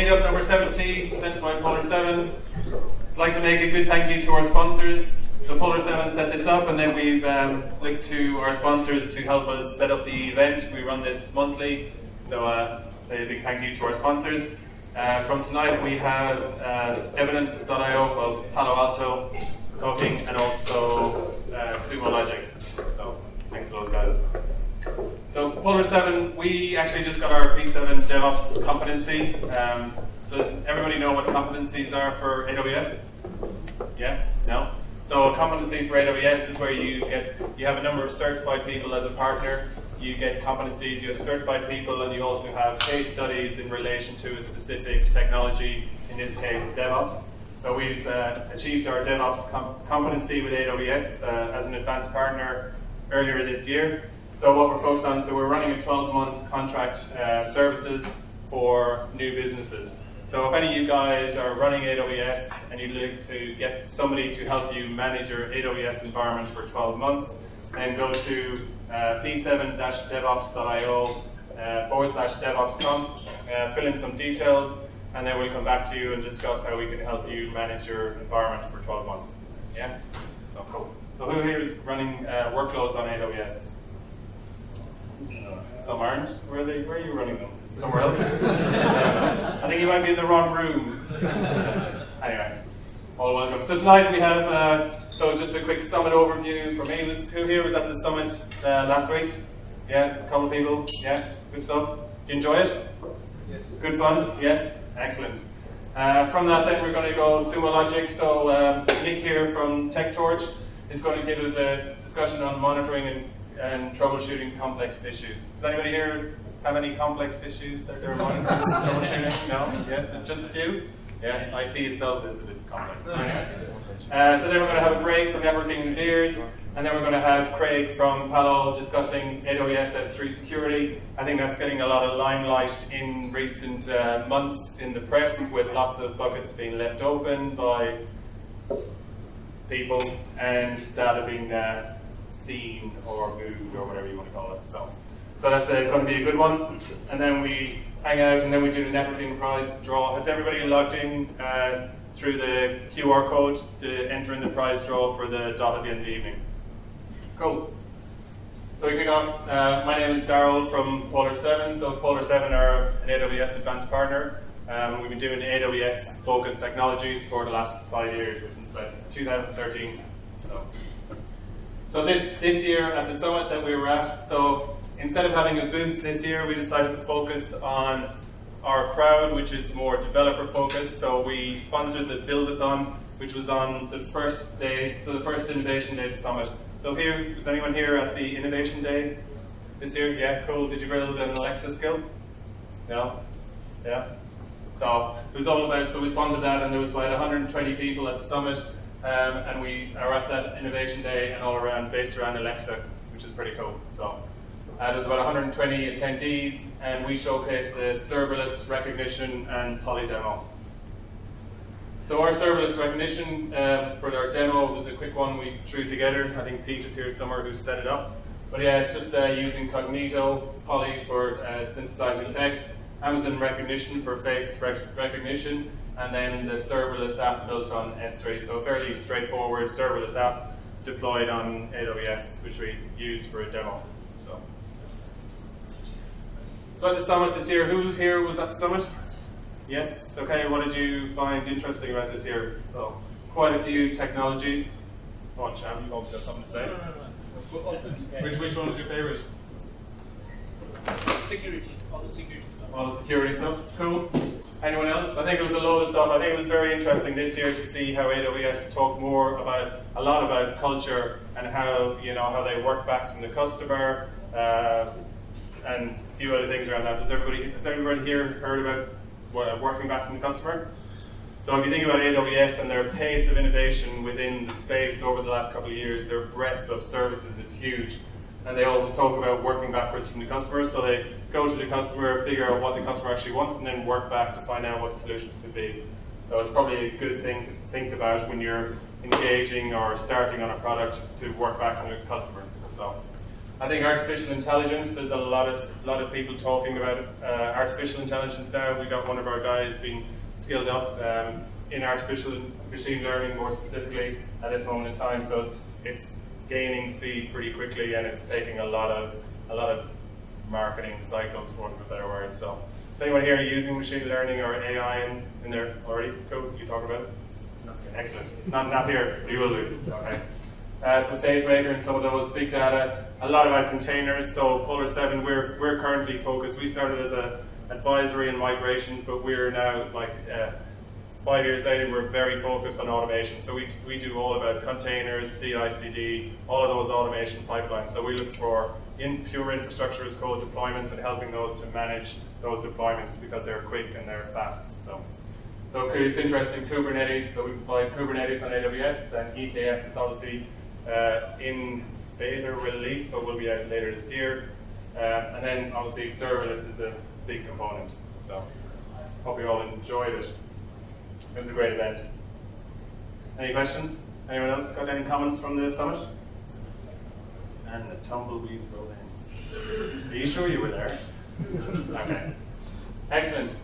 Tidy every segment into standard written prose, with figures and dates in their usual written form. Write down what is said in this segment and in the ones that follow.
meetup number 70, presented by PolarSeven. I'd like to make a good thank you to our sponsors. So PolarSeven set this up, and then we've linked to our sponsors to help us set up the event. We run this monthly, so say a big thank you to our sponsors. From tonight we have Evident.io, well, Palo Alto talking, and also Sumo Logic. So thanks to those guys. So PolarSeven, we actually just got our P7 DevOps competency. So does everybody know what competencies are for AWS? Yeah? No? So a competency for AWS is where you have a number of certified people as a partner. You get competencies, you have certified people, and you also have case studies in relation to a specific technology, in this case DevOps. So we've achieved our DevOps competency with AWS as an advanced partner earlier this year. So what we're focused on, so we're running a 12-month contract services for new businesses. So if any of you guys are running AWS and you'd like to get somebody to help you manage your AWS environment for 12 months, then go to p7-devops.io /DevOpsConf, fill in some details, and then we'll come back to you and discuss how we can help you manage your environment for 12 months. Yeah? So cool. So who here is running workloads on AWS? Some aren't. Where are you running them? Somewhere else? I think you might be in the wrong room. Anyway, all welcome. So tonight we have, so just a quick summit overview for me. Who here was at the summit last week? Yeah, a couple of people. Yeah, good stuff. Did you enjoy it? Yes. Good fun? Yes? Excellent. From that then we're going to go Sumo Logic. So Nick here from Tektorch is going to give us a discussion on monitoring and troubleshooting complex issues. Does anybody here have any complex issues that they're troubleshooting? No? Yes? Just a few? Yeah, IT itself is a bit complex. Anyway. So then we're going to have a break from networking and Veers, and then we're going to have Craig from Palo discussing AWS S3 security. I think that's getting a lot of limelight in recent months in the press, with lots of buckets being left open by people and data being seen or moved or whatever you want to call it. So that's going to be a good one. And then we hang out and then we do the networking prize draw. Has everybody logged in through the QR code to enter in the prize draw for the dot at the end of the evening? Cool. So we kick off. My name is Daryl from PolarSeven. So PolarSeven are an AWS advanced partner. We've been doing AWS focused technologies for the last 5 years, or since 2013. So this year at the summit that we were at, so instead of having a booth this year, we decided to focus on our crowd, which is more developer focused. So we sponsored the Build-a-thon, which was on the first day, so the first Innovation Day to Summit. So here, was anyone here at the Innovation Day this year? Yeah, cool. Did you build an Alexa skill? No? Yeah? So it was all about, so we sponsored that, and there was about 120 people at the summit. And we are at that Innovation Day and all around, based around Alexa, which is pretty cool. So there's about 120 attendees, and we showcased the serverless recognition and poly demo. So our serverless recognition for our demo was a quick one we threw together. I think Pete is here somewhere who set it up. But yeah, it's just using Cognito, Poly for synthesizing text, Amazon Recognition for face recognition, and then the serverless app built on S3. So a fairly straightforward serverless app deployed on AWS, which we used for a demo. So at the summit this year, who here was at the summit? Yes? Okay, what did you find interesting about this year? So quite a few technologies. Go on, Sham, you've obviously got something to say. Which one was your favorite? Security, all the security stuff. All the security stuff, cool. Anyone else? I think it was a load of stuff. I think it was very interesting this year to see how AWS talked a lot about culture and how they work back from the customer and a few other things around that. Has everybody here heard about working back from the customer? So if you think about AWS and their pace of innovation within the space over the last couple of years, their breadth of services is huge. And they always talk about working backwards from the customer. So they go to the customer, figure out what the customer actually wants, and then work back to find out what the solutions to be. So it's probably a good thing to think about when you're engaging or starting on a product, to work back from the customer. So I think artificial intelligence, there's a lot of people talking about artificial intelligence now. We got one of our guys being skilled up in artificial machine learning more specifically at this moment in time. So it's gaining speed pretty quickly, and it's taking a lot of marketing cycles, for want of a better word. So is anyone here using machine learning or AI in there already? Cool, you talk about it? Excellent. Not here, you will do. Okay. So SageMaker and some of those, big data, a lot about containers. So PolarSeven, we're currently focused. We started as a advisory and migrations, but we're now 5 years later, we're very focused on automation. So we do all about containers, CI/CD, all of those automation pipelines. So we look for pure infrastructure as code deployments and helping those to manage those deployments because they're quick and they're fast. So it's interesting, Kubernetes, so we provide Kubernetes on AWS, and EKS is obviously in beta release, but will be out later this year. And then obviously serverless is a big component. So hope you all enjoyed it. It was a great event. Any questions? Anyone else got any comments from the summit? And the tumbleweeds roll in. Are you sure you were there? Okay. Excellent.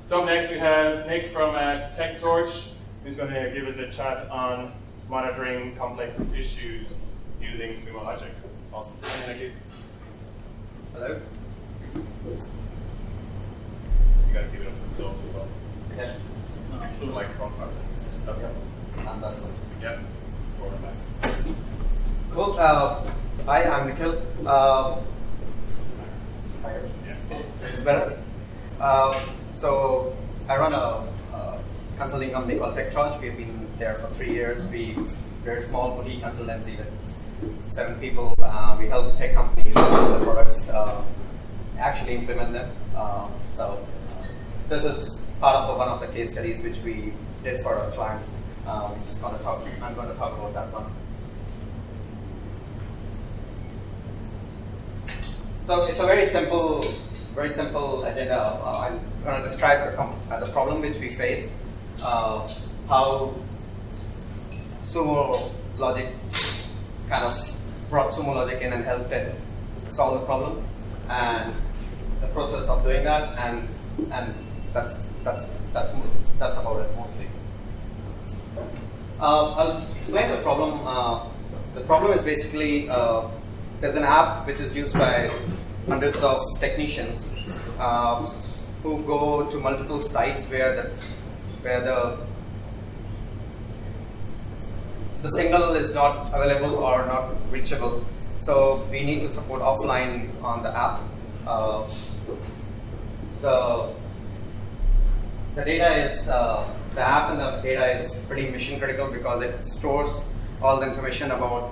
So up next we have Nick from Tektorch, who's going to give us a chat on monitoring complex issues using Sumo Logic. Awesome. Thank you. Hello. You got to keep it up close as well. Okay. The microphone. Okay. And that's it. Yeah. Forward and back. Cool. Hi, I'm Nikhil. Hi. Yeah. This is better. So I run a consulting company called Tektorch. We've been there for 3 years. We're a small boutique consultancy with 7 people. We help tech companies build the products, actually implement them. So this is part of one of the case studies which we did for a client. I'm going to talk about that one. So it's a very simple agenda. I'm going to describe the problem which we face, how Sumo Logic kind of brought Sumo Logic in and helped it solve the problem, and the process of doing that, and that's about it mostly. I'll explain the problem. The problem is basically there's an app which is used by hundreds of technicians who go to multiple sites where the signal is not available or not reachable. So we need to support offline on the app. The data is the app and the data is pretty mission critical because it stores all the information about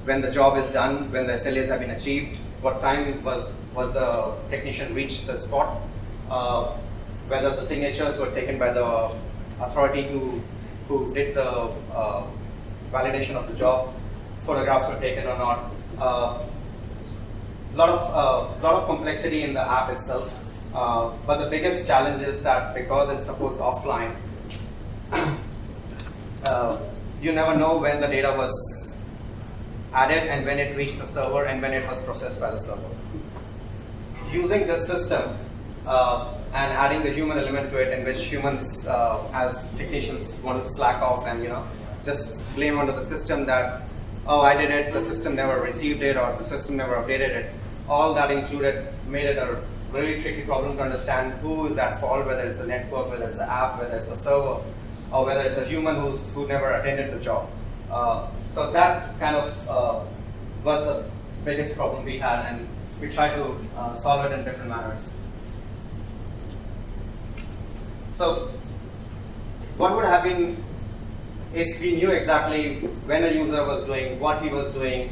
when the job is done, when the SLAs have been achieved, what time was the technician reached the spot, whether the signatures were taken by the authority who did the validation of the job, photographs were taken or not. Lot of complexity in the app itself, but the biggest challenge is that because it supports offline, you never know when the data was added and when it reached the server and when it was processed by the server. Using this system and adding the human element to it, in which humans as technicians want to slack off and just blame onto the system that, oh, I did it, the system never received it, or the system never updated it. All that included made it a really tricky problem to understand who is at fault, whether it's the network, whether it's the app, whether it's the server, or whether it's a human who never attended the job. So that kind of was the biggest problem we had, and we tried to solve it in different manners. So what would have been if we knew exactly when a user was doing, what he was doing,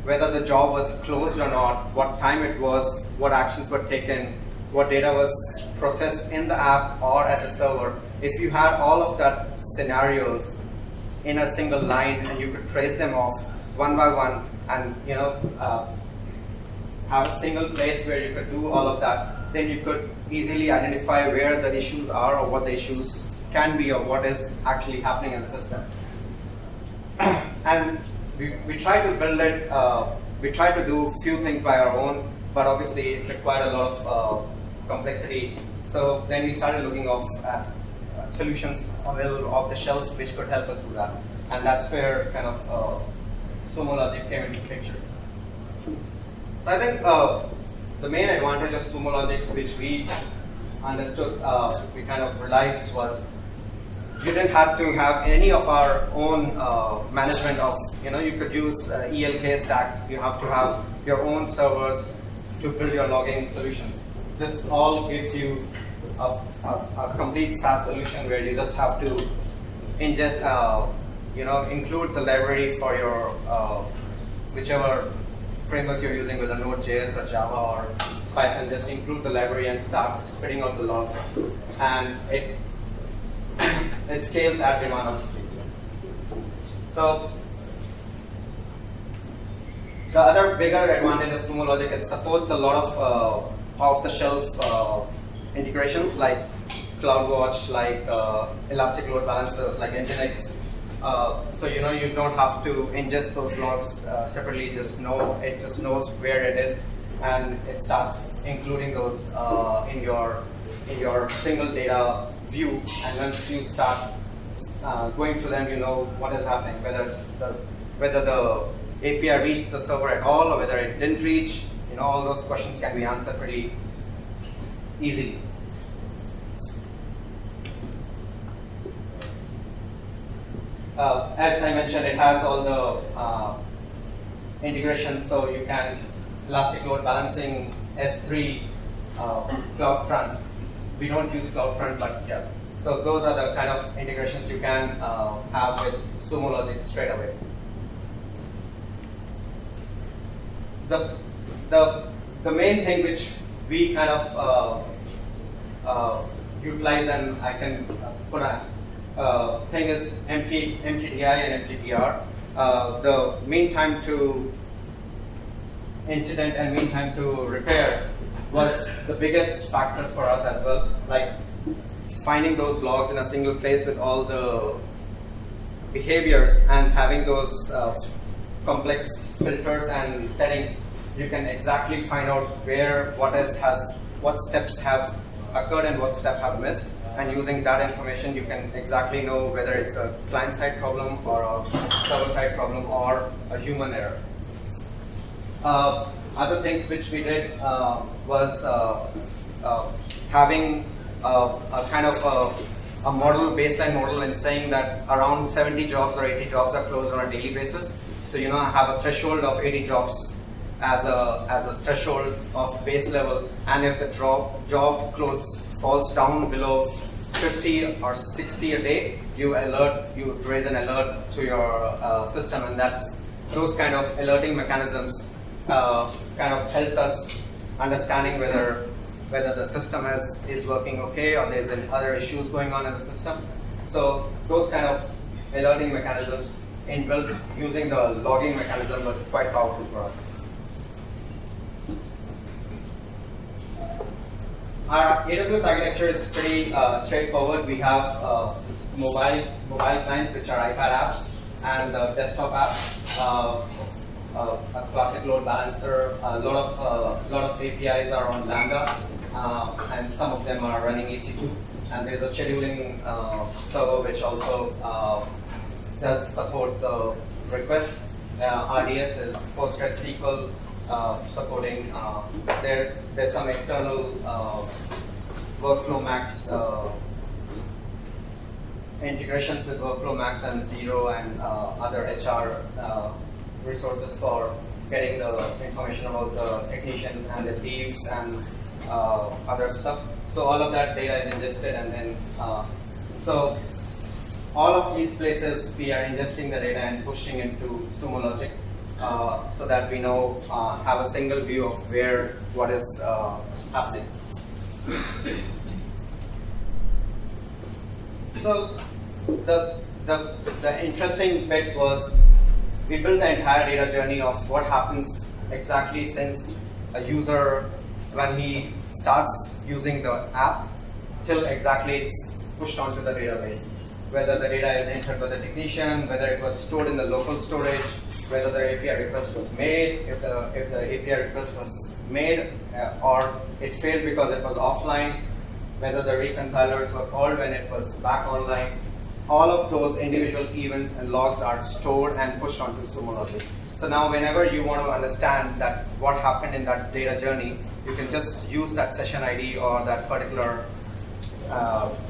whether the job was closed or not, what time it was, what actions were taken, what data was processed in the app or at the server. If you had all of that scenarios in a single line and you could trace them off one by one and have a single place where you could do all of that, then you could easily identify where the issues are or what the issues can be or what is actually happening in the system. And we try to build it we tried to do few things by our own, but obviously it required a lot of complexity. So then we started looking at solutions available off the shelves which could help us do that. And that's where kind of Sumo Logic came into the picture. So I think the main advantage of Sumo Logic, which we understood, we kind of realized, was you didn't have to have any of our own management of, you could use ELK stack. You have to have your own servers to build your logging solutions. This all gives you a complete SaaS solution where you just have to ingest, include the library for your whichever framework you're using, whether Node.js or Java or Python. Just include the library and start spitting out the logs, and it scales at demand, obviously. So the other bigger advantage of Sumo Logic, it supports a lot of off-the-shelf integrations like CloudWatch, like Elastic Load Balancers, like Nginx. So you don't have to ingest those logs separately. It just knows where it is, and it starts including those in your single data view. And once you start going through them, you know what is happening, whether the API reached the server at all or whether it didn't reach. All those questions can be answered pretty easily. As I mentioned, it has all the integrations, so you can Elastic Load Balancing, S3, CloudFront. We don't use CloudFront, but yeah. So those are the kind of integrations you can have with Sumo Logic straight away. The main thing which we kind of utilize, and I can put a thing, is MTDI and MTTR. The mean time to incident and mean time to repair was the biggest factors for us as well. Like finding those logs in a single place with all the behaviors and having those complex filters and settings, you can exactly find out what steps have occurred and what steps have missed. And using that information, you can exactly know whether it's a client-side problem or a server-side problem or a human error. Other things which we did was having a kind of a baseline model, and saying that around 70 jobs or 80 jobs are closed on a daily basis. So have a threshold of 80 jobs as a threshold of base level, and if the job falls down below 50 or 60 a day, you raise an alert to your system, and those kind of alerting mechanisms kind of helped us understanding whether the system is working okay or there's other issues going on in the system. So those kind of alerting mechanisms inbuilt using the logging mechanism was quite powerful for us. Our AWS architecture is pretty straightforward. We have mobile clients, which are iPad apps, and desktop apps. A classic load balancer. A lot of APIs are on Lambda, and some of them are running EC2. And there's a scheduling server which also does support the requests. RDS is PostgreSQL supporting. There's some external Workflow Max integrations with Workflow Max and Zero and other HR resources for getting the information about the technicians and the leaves and other stuff. So all of that data is ingested, and then so all of these places we are ingesting the data and pushing into Sumo Logic so that we have a single view of what is happening. So the interesting bit was we built the entire data journey of what happens exactly since a user, when he starts using the app, till exactly it's pushed onto the database. Whether the data is entered by the technician, whether it was stored in the local storage, whether the API request was made, if the API request was made or it failed because it was offline, whether the reconcilers were called when it was back online. All of those individual events and logs are stored and pushed onto Sumo Logic. So now whenever you want to understand that what happened in that data journey, you can just use that session ID or that particular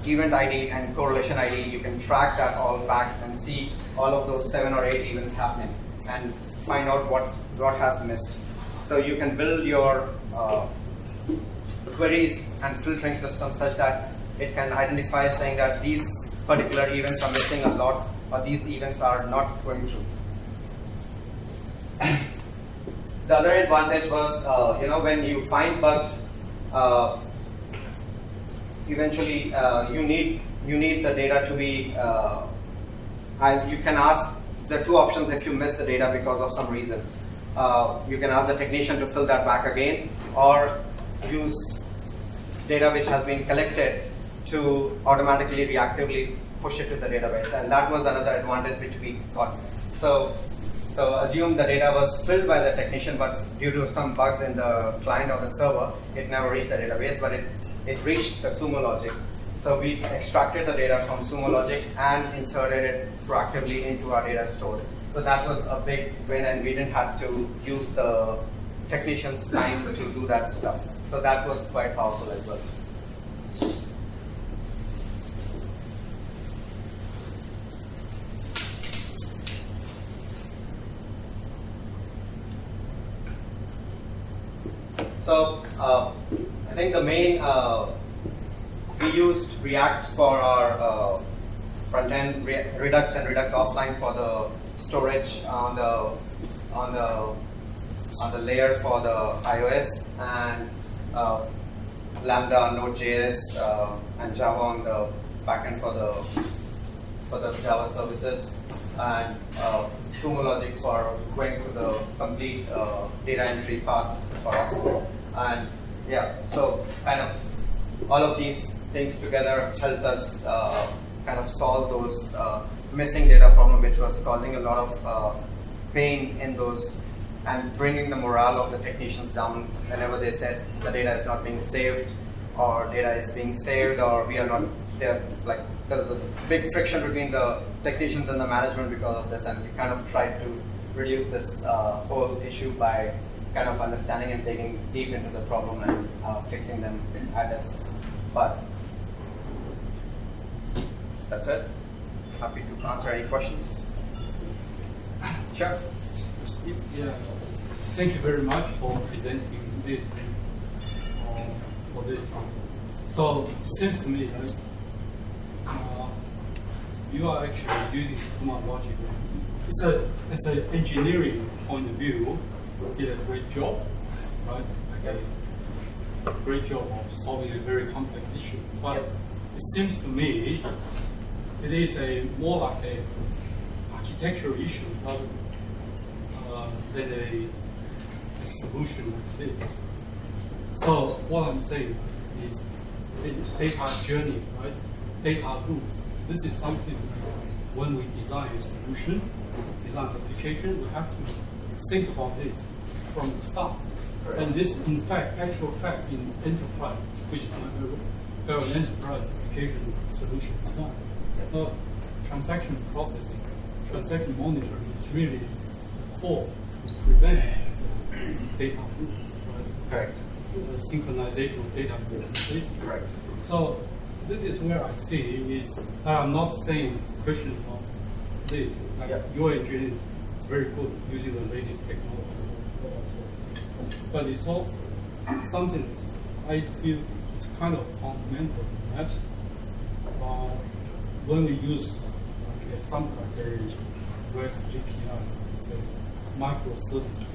event ID and correlation ID. You can track that all back and see all of those 7 or 8 events happening and find out what has missed. So you can build your queries and filtering system such that it can identify saying that these particular events are missing a lot or these events are not going through. The other advantage was, when you find bugs, eventually you need the data to be. You can ask the two options if you miss the data because of some reason. You can ask the technician to fill that back again, or use data which has been collected to automatically reactively push it to the database, and that was another advantage which we got. So assume the data was filled by the technician, but due to some bugs in the client or the server, it never reached the database, but it reached the Sumo Logic. So we extracted the data from Sumo Logic and inserted it proactively into our data store. So that was a big win, and we didn't have to use the technician's time to do that stuff. So that was quite powerful as well. So I think the main, we used React for our front end, Redux and Redux offline for the storage on the layer for the iOS, and Lambda, Node.js, and Java on the backend for the Java services, and Sumo Logic for going through the complete data entry path for us. And yeah, so kind of all of these things together helped us kind of solve those missing data problem, which was causing a lot of pain in those and bringing the morale of the technicians down whenever they said the data is not being saved, or data is being saved, or we are not there. Like there's a big friction between the technicians and the management because of this, and we kind of tried to reduce this whole issue by kind of understanding and digging deep into the problem and fixing them at its butt. That's it. Happy to answer any questions. Sure. Yeah. Thank you very much for presenting this. For this. So it seems to me that you are actually using Sumo Logic. It's an engineering point of view. Did a great job, right? Like a great job of solving a very complex issue. But it seems to me it is more like a architectural issue rather than a solution like this. So what I'm saying is data journey, right? Data loops. This is something when we design a solution, design an application, we have to think about this from the start. And this, in fact, actual fact in enterprise, which is an enterprise application solution design. Transaction processing, transaction monitoring is really core to prevent data loops, right? Correct. Synchronization of data bases. Correct. So this is where I see is, I'm not saying question on this, like your engineer is very good using the latest technology, but it's all something I feel is kind of fundamental in that when we use something like a REST API, it's a microservice,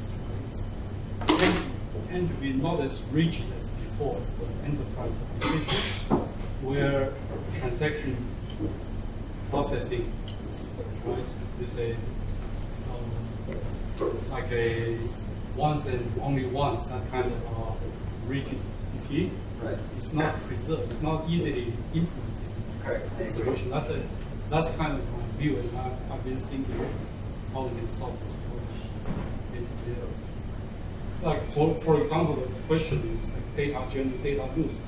tend to be not as rigid as before as the enterprise application, where transaction processing, right, is a like a once and only once, that kind of rigidity. Right. It's not preserved. It's not easily implemented. Correct. Solution. That's kind of my view, and I've been thinking calling it software storage, anything else. Like for example, the question is like data journey, data boost.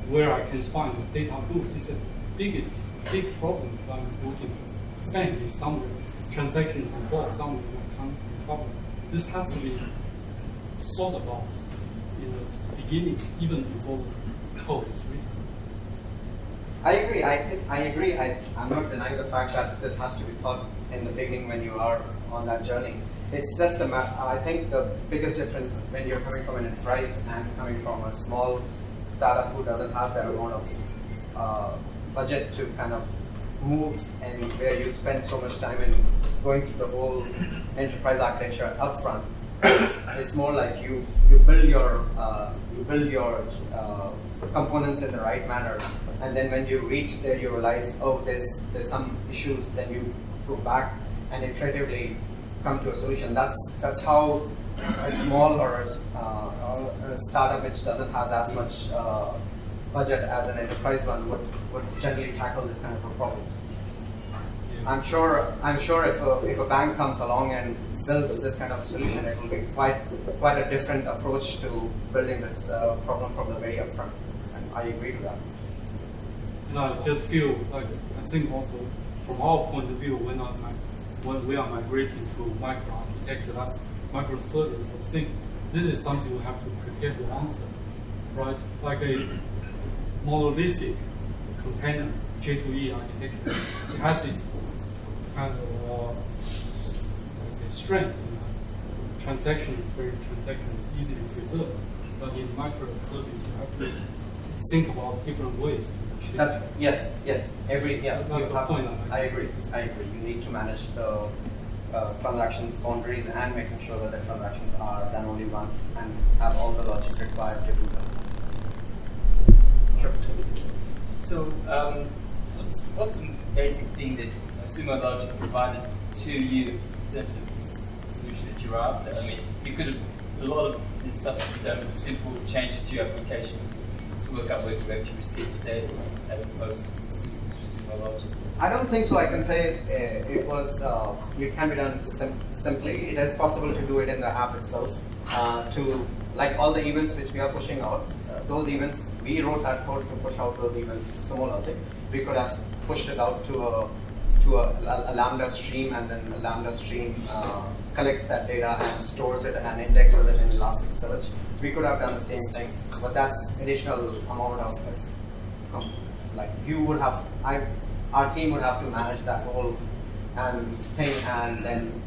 Where I can find the data boost is a big problem that I'm working on. Bank, if some transactions involved somewhere can't recover, this has to be thought about in the beginning, even before the code is written. I agree. I agree. I'm not denying the fact that this has to be thought in the beginning when you are on that journey. It's just I think the biggest difference when you're coming from an enterprise and coming from a small startup who doesn't have that amount of budget to kind of move, and where you spend so much time in going through the whole enterprise architecture upfront. It's more like you build your components in the right manner, and then when you reach there, you realize, oh, there's some issues. Then you go back and iteratively come to a solution. That's how a small or a startup which doesn't have as much budget as an enterprise one would generally tackle this kind of a problem. I'm sure if a bank comes along and builds this kind of solution, it will be quite a different approach to building this problem from the very upfront. And I agree to that. And I just feel like, I think also from our point of view, when we are migrating to microarchitecture, that's microservice, I think this is something we have to prepare to answer, right? Like a monolithic container J2E architecture, it has its kind of strength. Transaction is easily preserved, but in microservice you have to think about different ways to achieve. That's yes. That's the point. I agree. You need to manage the transactions boundaries and making sure that the transactions are done only once and have all the logic required to do that. Sure. So, what's the basic thing that Sumo Logic provided to you in terms of this solution that you're after? I mean, you could have, a lot of this stuff could be done with simple changes to your application to work out where you actually receive the data, as opposed to Sumo Logic. I don't think so. I can say it can be done simply. It is possible to do it in the app itself. To like all the events which we are pushing out, those events, we wrote that code to push out those events to Sumo Logic. We could have pushed it out to a Lambda stream, and then a Lambda stream collects that data and stores it and indexes it in Elasticsearch. We could have done the same thing, but that's additional amount of like you would have. Our team would have to manage that whole thing and then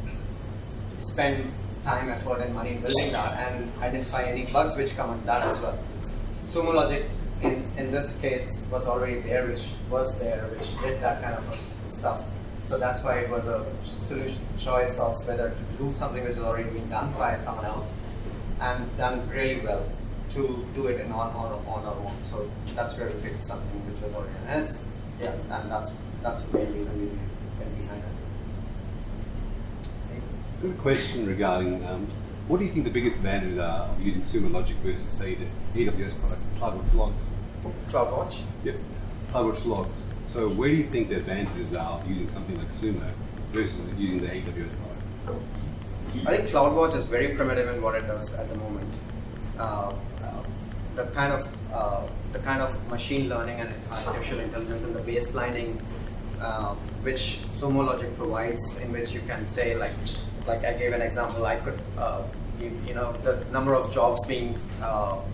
spend time, effort, and money building that and identify any bugs which come with that as well. Sumo Logic in this case was already there, which did that kind of stuff. So that's why it was a solution choice of whether to do something which is already being done by someone else and done really well to do it on our own. So that's where we picked something which was already done. And that's the main reason we went behind it. I have a question regarding what do you think the biggest advantages are of using Sumo Logic versus, say, the AWS product, CloudWatch Logs? CloudWatch? Yep, CloudWatch Logs. So where do you think the advantages are of using something like Sumo versus using the AWS product? I think CloudWatch is very primitive in what it does at the moment. The kind of machine learning and artificial intelligence and the baselining which Sumo Logic provides, in which you can say, like I gave an example, I could the number of jobs being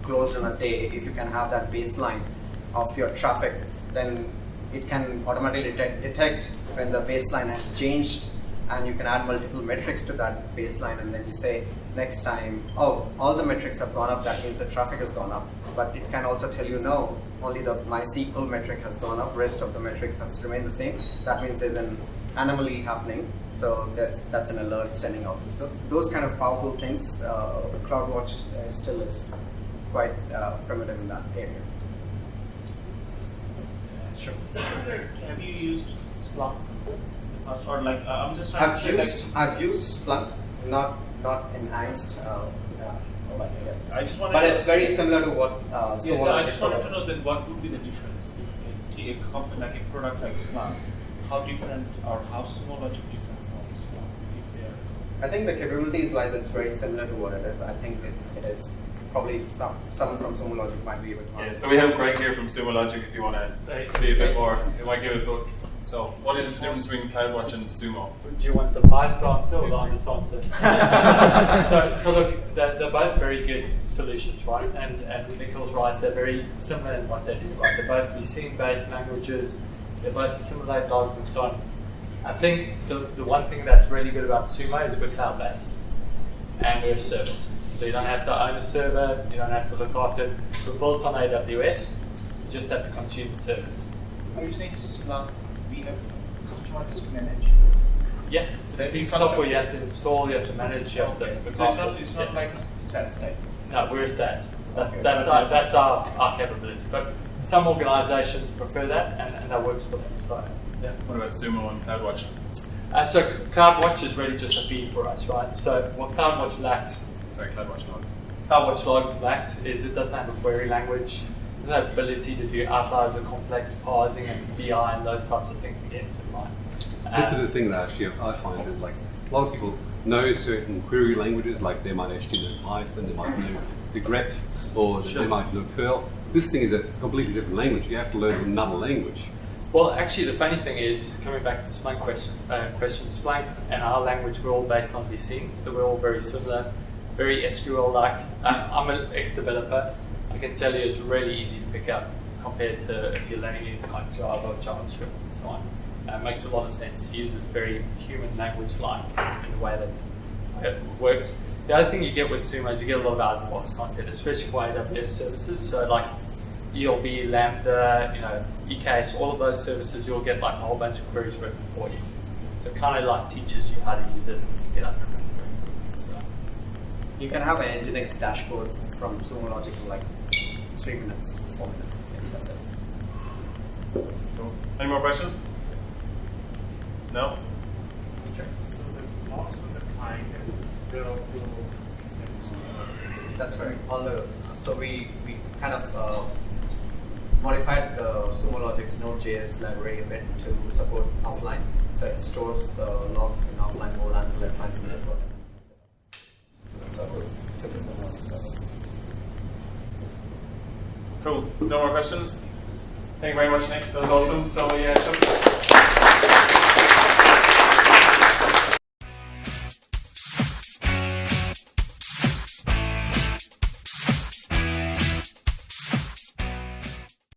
closed in a day. If you can have that baseline of your traffic, then it can automatically detect when the baseline has changed, and you can add multiple metrics to that baseline, and then you say next time, oh, all the metrics have gone up, that means the traffic has gone up. But it can also tell you, no, only the MySQL metric has gone up, rest of the metrics have remained the same. That means there's an anomaly happening, so that's an alert sending out. Those kind of powerful things, CloudWatch still is quite primitive in that area. Sure. Have you used Splunk? Or like, I'm just trying to I've used Splunk, not enhanced. I just wanted but to it's very similar to what Sumo Logic I just wanted to provides. know then what would be the difference if a company like a product like Splunk, how different or how Sumo Logic different from Splunk? I think the capabilities wise, it's very similar to what it is. I think it is probably someone from Sumo Logic might be able to Yeah, answer. so we have Greg here from Sumo Logic if you want to be a bit more, you might give it a go. So, what is the difference between CloudWatch and Sumo? Do you want the biased answer or the honest answer? so look, they're both very good solutions, right? And Nikhil's right, they're very similar in what they do, right? They're both BC-based languages, they both assimilate logs and so on. I think the one thing that's really good about Sumo is we're cloud-based and we're a service. So you don't have to own a server, you don't have to look after it. We're built on AWS, you just have to consume the service. Are you saying Splunk, we have customers to manage? Yeah, it's big software you have to install, you have to manage, you have to. So it's not like SaaS type. No, we're a SaaS. Okay. That's our capability. But some organizations prefer that and that works for them. So, yeah. What about Sumo and CloudWatch? So CloudWatch is really just a feed for us, right? So what CloudWatch lacks, CloudWatch logs. CloudWatch logs lacks is it doesn't have a query language. It doesn't have the ability to do outliers or complex parsing and BI and those types of things against it, right? This is the thing that actually I find is like a lot of people know certain query languages, like they might actually know Python, they might know the grep, or Sure. they might know Perl. This thing is a completely different language. You have to learn another language. Well, actually, the funny thing is, coming back to Splunk question, Splunk and our language, we're all based on BC, so we're all very similar, very SQL-like. I'm an ex-developer. I can tell you it's really easy to pick up compared to if you're learning anything like Java or JavaScript and so on. It makes a lot of sense. It uses very human language-like in the way that it works. The other thing you get with Sumo is you get a lot of out-of-the-box content, especially for AWS services. So like ELB, Lambda, EKS, all of those services, you'll get like a whole bunch of queries written for you. So it kind of like teaches you how to use it and get up and running. So You can have an Nginx dashboard from Sumo Logic in like 3 minutes, 4 minutes. Maybe that's it. Cool. Any more questions? No? That's right. So we kind of modified the Sumo Logic's Node.js library a bit to support offline. So it stores the logs in offline mode until it finds the network and then sends it up to the Sumo Logic server. Cool. No more questions? Thank you very much, Nick. That was awesome. So yeah.